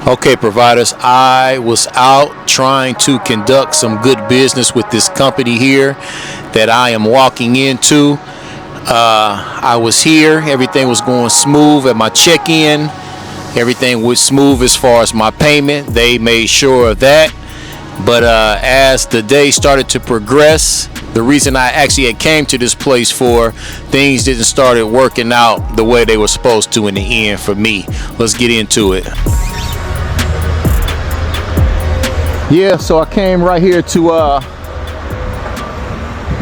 Okay, providers, I was out trying to conduct some good business with this company here that I am walking into. I was here, everything was going smooth at my check-in. Everything was smooth as far as my payment. They made sure of that. But as the day started to progress, the reason I actually had came to this place for, things didn't start working out the way they were supposed to in the end for me. Let's get into it. Yeah, so I came right here to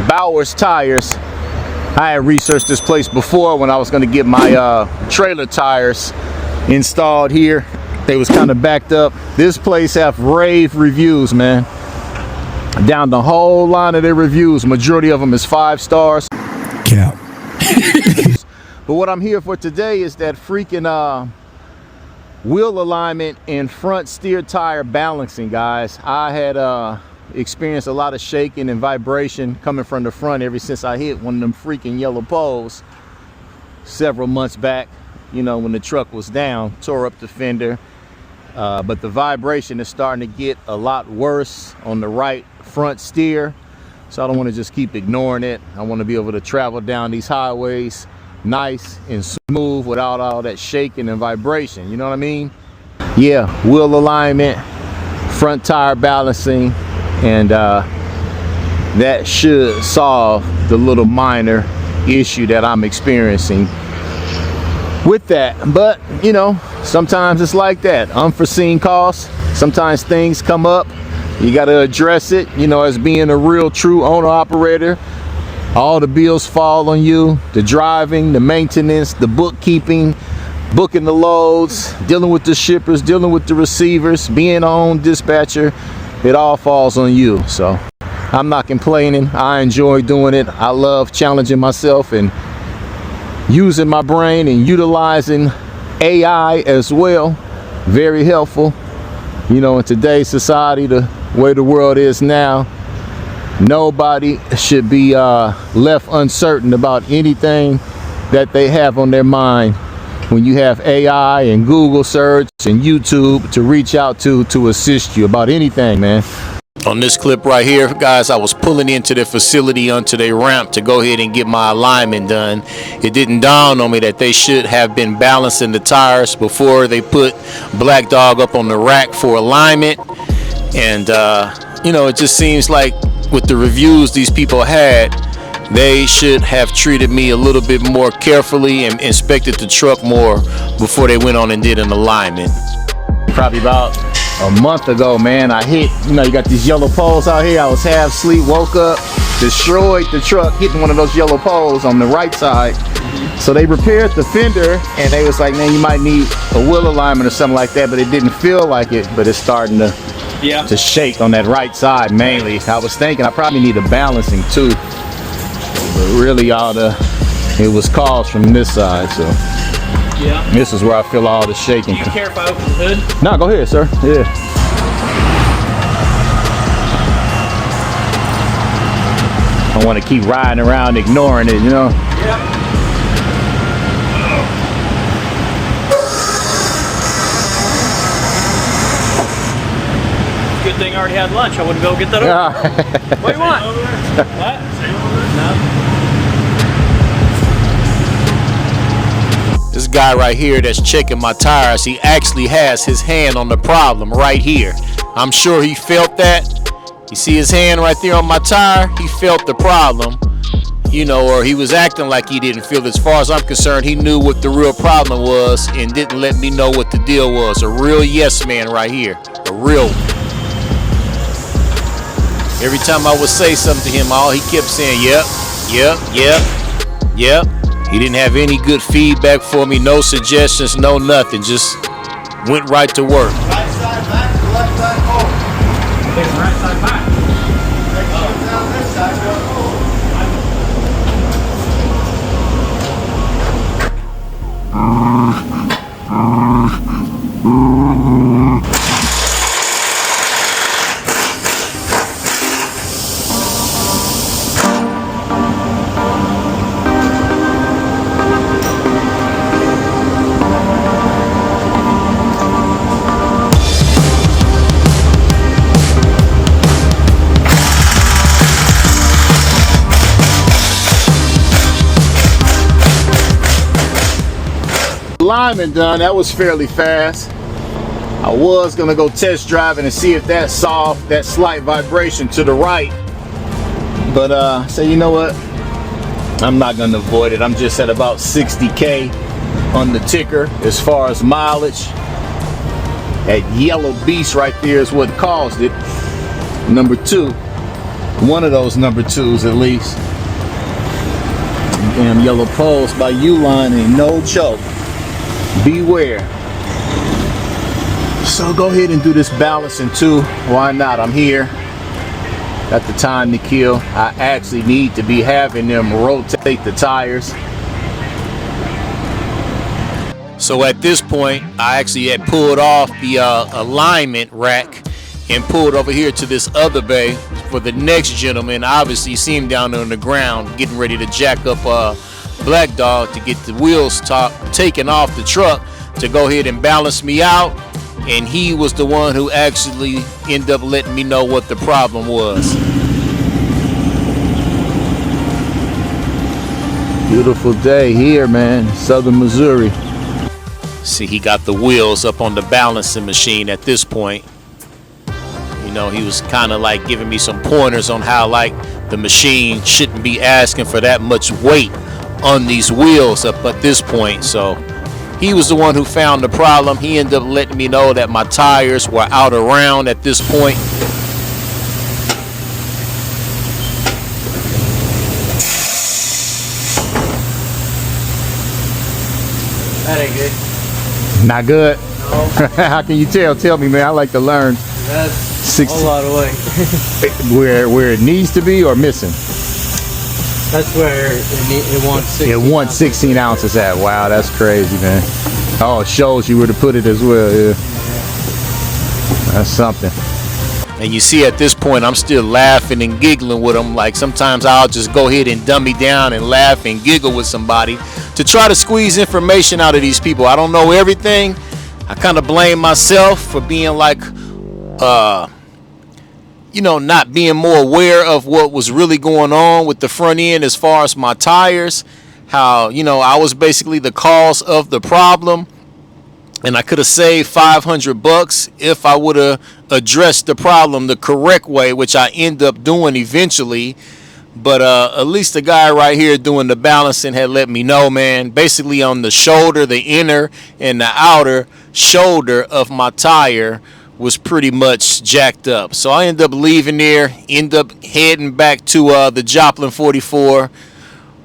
Bowers Tires. I had researched this place before when I was going to get my trailer tires installed here. They was kind of backed up. This place have rave reviews, man. Down the whole line of their reviews, majority of them is 5 stars. Yeah. But what I'm here for today is that freaking wheel alignment and front steer tire balancing, guys. I had experienced a lot of shaking and vibration coming from the front ever since I hit one of them freaking yellow poles several months back, you know, when the truck was down, tore up the fender. But the vibration is starting to get a lot worse on the right front steer, so I don't want to just keep ignoring it. I want to be able to travel down these highways nice and smooth without all that shaking and vibration, you know what I mean? Yeah, wheel alignment, front tire balancing, and that should solve the little minor issue that I'm experiencing with that. But you know, sometimes it's like that, unforeseen costs. Sometimes things come up, you got to address it. You know, as being a real true owner operator, all the bills fall on you: the driving, the maintenance, the bookkeeping, booking the loads, dealing with the shippers, dealing with the receivers, being on dispatcher. It all falls on you. So I'm not complaining. I enjoy doing it. I love challenging myself and using my brain and utilizing AI as well. Very helpful. You know, in today's society, the way the world is now, nobody should be left uncertain about anything that they have on their mind when you have AI and Google search and YouTube to reach out to assist you about anything, man. On this clip right here, guys, I was pulling into the facility onto their ramp to go ahead and get my alignment done. It didn't dawn on me that they should have been balancing the tires before they put Black Dog up on the rack for alignment. And you know, it just seems like with the reviews these people had, they should have treated me a little bit more carefully and inspected the truck more before they went on and did an alignment. Probably about a month ago, man, I hit, you know, you got these yellow poles out here. I was half asleep, woke up, destroyed the truck, hitting one of those yellow poles on the right side. So they repaired the fender and they was like, man, you might need a wheel alignment or something like that, but it didn't feel like it, but it's starting to shake on that right side mainly. I was thinking I probably need a balancing too, but really it was caused from this side. So yeah, this is where I feel all the shaking. Do you care if I open the hood? No, go ahead, sir. Yeah. I want to keep riding around ignoring it, you know? Yeah. Good thing I already had lunch. I wouldn't go get that over. What do you want? What? No. This guy right here that's checking my tires, he actually has his hand on the problem right here. I'm sure he felt that. You see his hand right there on my tire? He felt the problem, you know, or he was acting like he didn't feel it. As far as I'm concerned, he knew what the real problem was and didn't let me know what the deal was. A real yes man right here. A real one. Every time I would say something to him, all he kept saying, yep, yep, yep, yep. He didn't have any good feedback for me, no suggestions, no nothing. Just went right to work. Right side back to left side forward. Take the right side back. Take it down this side, go forward. alignment done. That was fairly fast. I was gonna go test drive it and see if that solved that slight vibration to the right. But so you know what? I'm not gonna avoid it. I'm just at about 60K on the ticker as far as mileage. That yellow beast right there is what caused it. Number 2. One of those number 2s at least. Damn yellow poles by U-line ain't no joke. Beware. So go ahead and do this balancing too. Why not? I'm here. Got the time to kill. I actually need to be having them rotate the tires. So at this point, I actually had pulled off the alignment rack and pulled over here to this other bay for the next gentleman. Obviously, you see him down there on the ground getting ready to jack up Black Dog to get the wheels taken off the truck to go ahead and balance me out. And he was the one who actually ended up letting me know what the problem was. Beautiful day here, man, Southern Missouri. See, he got the wheels up on the balancing machine at this point. You know, he was kind of like giving me some pointers on how like the machine shouldn't be asking for that much weight on these wheels up at this point. So he was the one who found the problem. He ended up letting me know that my tires were out of round at this point. That ain't good. Not good? No. How can you tell? Tell me, man. I like to learn. That's 60. a whole lot of weight. where it needs to be or missing? That's where it wants 16 It wants 16 ounces at. Wow, that's crazy, man. Oh, it shows you where to put it as well. Yeah. That's something. And you see at this point, I'm still laughing and giggling with them. Like sometimes I'll just go ahead and dummy down and laugh and giggle with somebody to try to squeeze information out of these people. I don't know everything. I kind of blame myself for being like, you know, not being more aware of what was really going on with the front end as far as my tires. How, you know, I was basically the cause of the problem. And I could have saved $500 if I would have addressed the problem the correct way, which I end up doing eventually. But at least the guy right here doing the balancing had let me know, man. Basically on the shoulder, the inner and the outer shoulder of my tire was pretty much jacked up. So I ended up leaving there, end up heading back to the Joplin 44.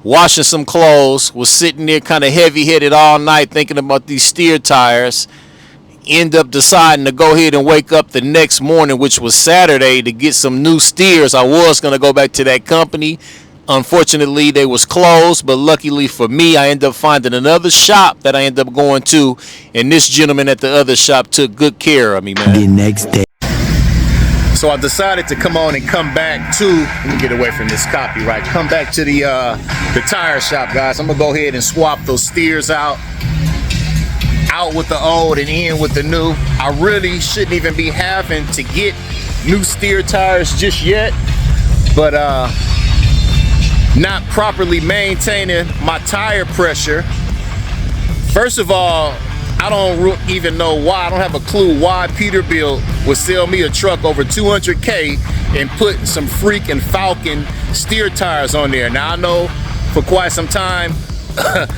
Washing some clothes, was sitting there kind of heavy-headed all night thinking about these steer tires. End up deciding to go ahead and wake up the next morning, which was Saturday, to get some new steers. I was going to go back to that company. Unfortunately, they was closed, but luckily for me, I ended up finding another shop that I ended up going to, and this gentleman at the other shop took good care of me, man. The next day. So I decided to come on and come back to, let me get away from this copyright, come back to the tire shop, guys. I'm gonna go ahead and swap those steers out with the old and in with the new. I really shouldn't even be having to get new steer tires just yet, but not properly maintaining my tire pressure. First of all, I don't even know why. I don't have a clue why Peterbilt would sell me a truck over 200K and put some freaking Falken steer tires on there. Now I know for quite some time,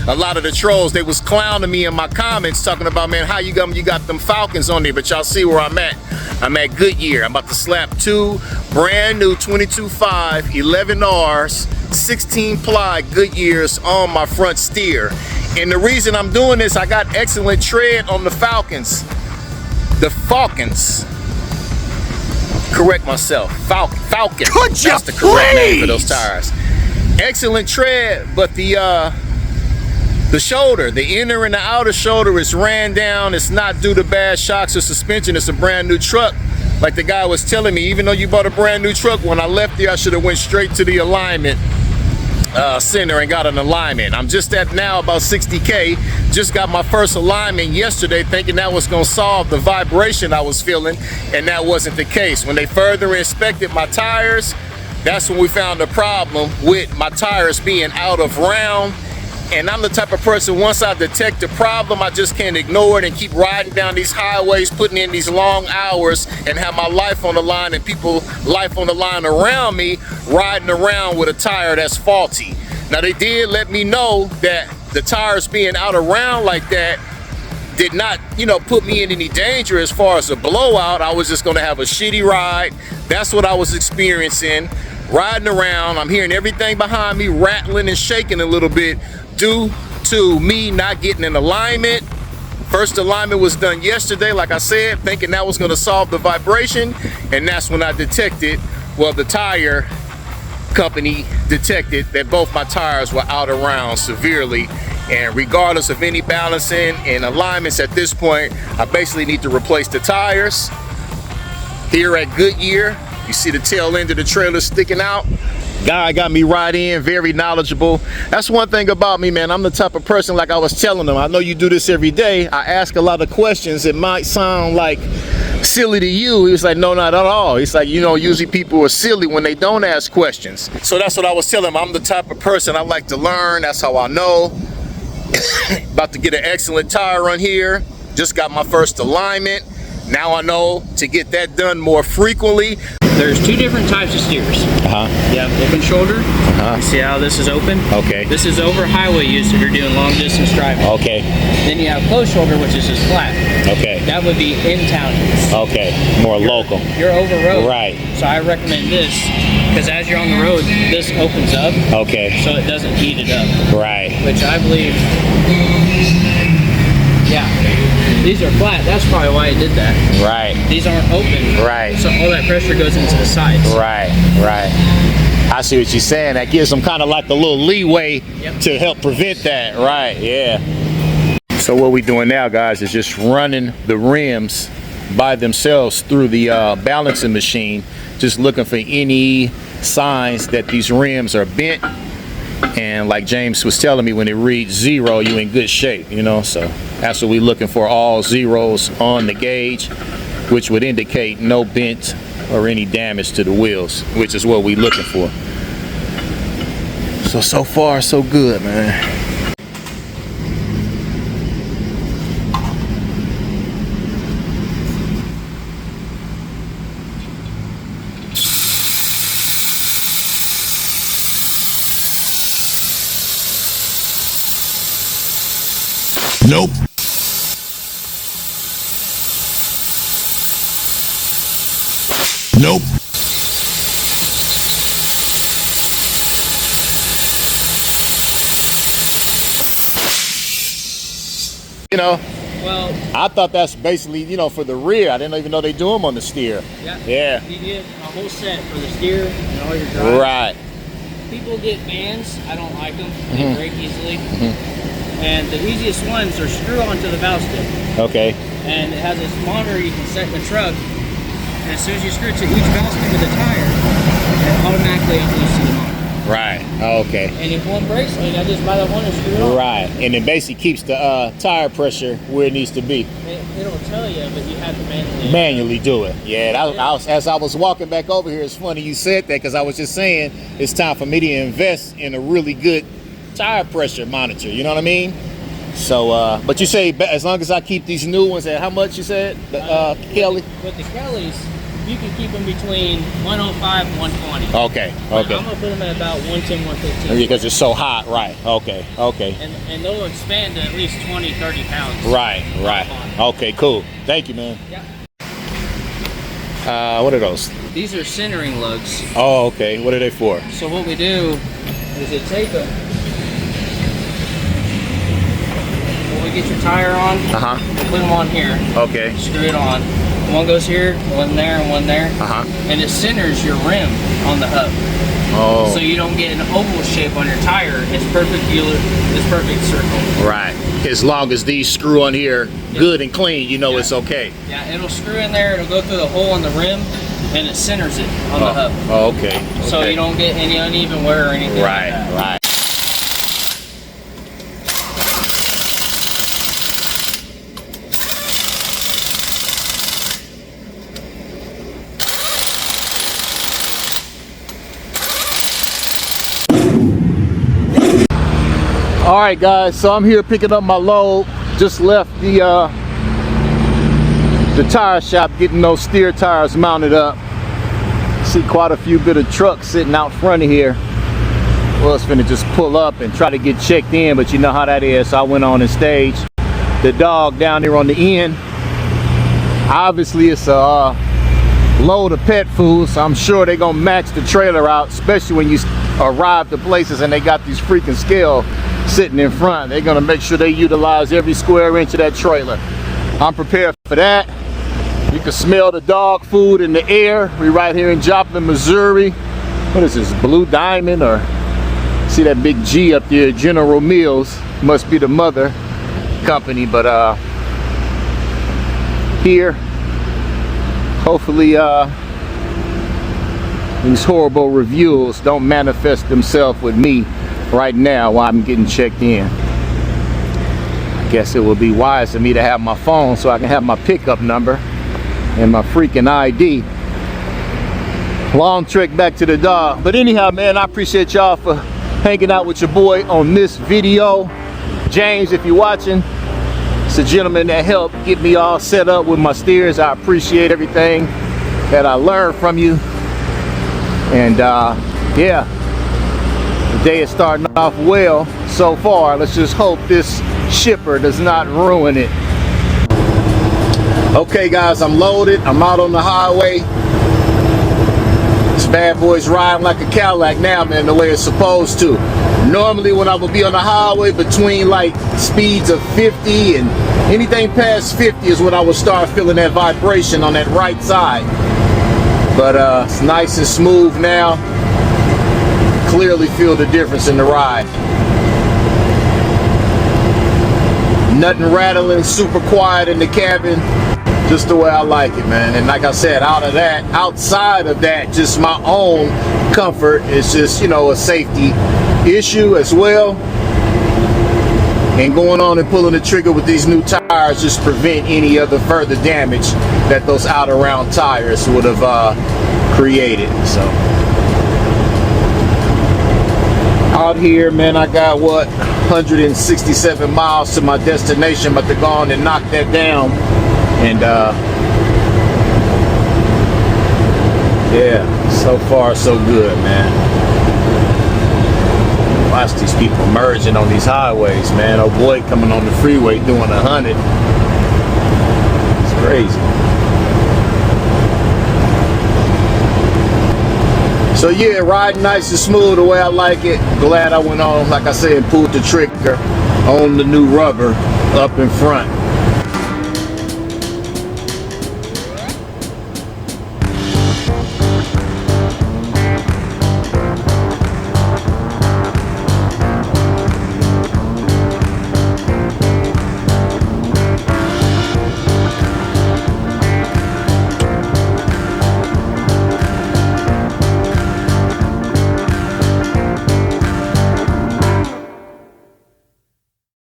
a lot of the trolls, they was clowning me in my comments talking about, man, how you got them Falkens on there, but y'all see where I'm at. I'm at Goodyear. I'm about to slap 2 brand new 22.5 11Rs, 16 ply Goodyears on my front steer. And the reason I'm doing this, I got excellent tread on the Falkens. The Falkens. Correct myself. Falken. That's the correct name for those tires. Excellent tread, but the shoulder, the inner and the outer shoulder is ran down. It's not due to bad shocks or suspension. It's a brand new truck. Like the guy was telling me, even though you bought a brand new truck, when I left there, I should have went straight to the alignment center and got an alignment. I'm just at now about 60K. Just got my first alignment yesterday, thinking that was gonna solve the vibration I was feeling, and that wasn't the case. When they further inspected my tires, that's when we found the problem with my tires being out of round And I'm the type of person, once I detect a problem, I just can't ignore it and keep riding down these highways, putting in these long hours, and have my life on the line and people life on the line around me, riding around with a tire that's faulty. Now they did let me know that the tires being out around like that did not, you know, put me in any danger as far as a blowout. I was just gonna have a shitty ride. That's what I was experiencing. Riding around, I'm hearing everything behind me rattling and shaking a little bit due to me not getting in alignment. First alignment was done yesterday, like I said, thinking that was gonna solve the vibration, and that's when I detected, well, the tire company detected that both my tires were out around severely. And regardless of any balancing and alignments at this point, I basically need to replace the tires. Here at Goodyear, you see the tail end of the trailer sticking out. Guy got me right in, very knowledgeable. That's one thing about me, man. I'm the type of person, like I was telling them, I know you do this every day. I ask a lot of questions. It might sound like silly to you. He was like, no, not at all. He's like, you know, usually people are silly when they don't ask questions. So that's what I was telling him. I'm the type of person, I like to learn. That's how I know. About to get an excellent tire run here. Just got my first alignment. Now I know to get that done more frequently. There's two different types of steers. You have open shoulder. You see how this is open? Okay. This is over highway use if you're doing long distance driving. Okay. Then you have closed shoulder, which is just flat. Okay. That would be in town use. Okay. More local. You're over road. Right. So I recommend this because as you're on the road, this opens up. Okay. So it doesn't heat it up. Right. Which I believe, yeah. These are flat, that's probably why it did that. Right. These aren't open. Right. So all that pressure goes into the sides. Right, right. I see what you're saying. That gives them kind of like a little leeway to help prevent that. Right, yeah. So what we're doing now, guys, is just running the rims by themselves through the balancing machine, just looking for any signs that these rims are bent. And like James was telling me, when it reads 0, you're in good shape, you know. So that's what we're looking for, all zeros on the gauge, which would indicate no bent or any damage to the wheels, which is what we're looking for. So far so good, man. Nope. Nope. You know, well, I thought that's basically, you know, for the rear. I didn't even know they do them on the steer. Yeah. You get a whole set for the steer and all your drives. Right. People get vans. I don't like them. They break easily. And the easiest ones are screw onto the valve stick. Okay. And it has this monitor you can set in the truck. And as soon as you screw it to each valve stick with the tire, it automatically uploads to the monitor. Right. Okay. And if one breaks, I just buy that one and screw it on. Right. And it basically keeps the tire pressure where it needs to be. It'll tell you, but you have to manually do it. Yeah. As I was walking back over here, it's funny you said that, because I was just saying it's time for me to invest in a really good tire pressure monitor, you know what I mean? So but you say as long as I keep these new ones at how much you said, Kelly? With the Kellys, you can keep them between 105 and 120. Okay. I'm gonna put them at about 110, 115. Because it's so hot, right? Okay. And they'll expand to at least 20, 30 pounds. Right. Okay, cool. Thank you, man. Yeah. What are those? These are centering lugs. Oh, okay. What are they for? So what we do is you take them. When we get your tire on, we put them on here. Okay. Screw it on. One goes here, one there, and one there. And it centers your rim on the hub. Oh. So you don't get an oval shape on your tire. It's perfect circle. Right. As long as these screw on here good and clean, you know it's okay. Yeah, it'll screw in there, it'll go through the hole in the rim, and it centers it on the hub. Oh, okay. So you don't get any uneven wear or anything like that. Right. All right, guys, so I'm here picking up my load. Just left the tire shop getting those steer tires mounted up. See quite a few bit of trucks sitting out front of here. Well, it's finna just pull up and try to get checked in, but you know how that is, so I went on and staged the dog down there on the end. Obviously it's a load of pet food, so I'm sure they're gonna max the trailer out, especially when you arrive to places and they got these freaking scales sitting in front. They're gonna make sure they utilize every square inch of that trailer. I'm prepared for that. You can smell the dog food in the air. We're right here in Joplin, Missouri. What is this, Blue Diamond? Or see that big G up there, General Mills, must be the mother company. But here, hopefully these horrible reviews don't manifest themselves with me right now while I'm getting checked in. I guess it would be wise for me to have my phone so I can have my pickup number and my freaking ID. Long trek back to the dog. But anyhow, man, I appreciate y'all for hanging out with your boy on this video. James, if you're watching, it's a gentleman that helped get me all set up with my steers. I appreciate everything that I learned from you. And yeah, the day is starting off well so far. Let's just hope this shipper does not ruin it. Okay guys, I'm loaded, I'm out on the highway. This bad boy's riding like a Cadillac now, man, the way it's supposed to. Normally when I would be on the highway between like speeds of 50 and anything past 50 is when I would start feeling that vibration on that right side. But it's nice and smooth now. Clearly feel the difference in the ride. Nothing rattling, super quiet in the cabin. Just the way I like it, man. And like I said, outside of that, just my own comfort is just, you know, a safety issue as well. And going on and pulling the trigger with these new tires just prevent any other further damage that those outer round tires would have created. So out here, man, I got what, 167 miles to my destination, but to go on and knock that down. And yeah, so far so good, man. Watch these people merging on these highways, man. Oh boy, coming on the freeway doing 100. It's crazy. So yeah, riding nice and smooth the way I like it. Glad I went on, like I said, and pulled the trigger on the new rubber up in front.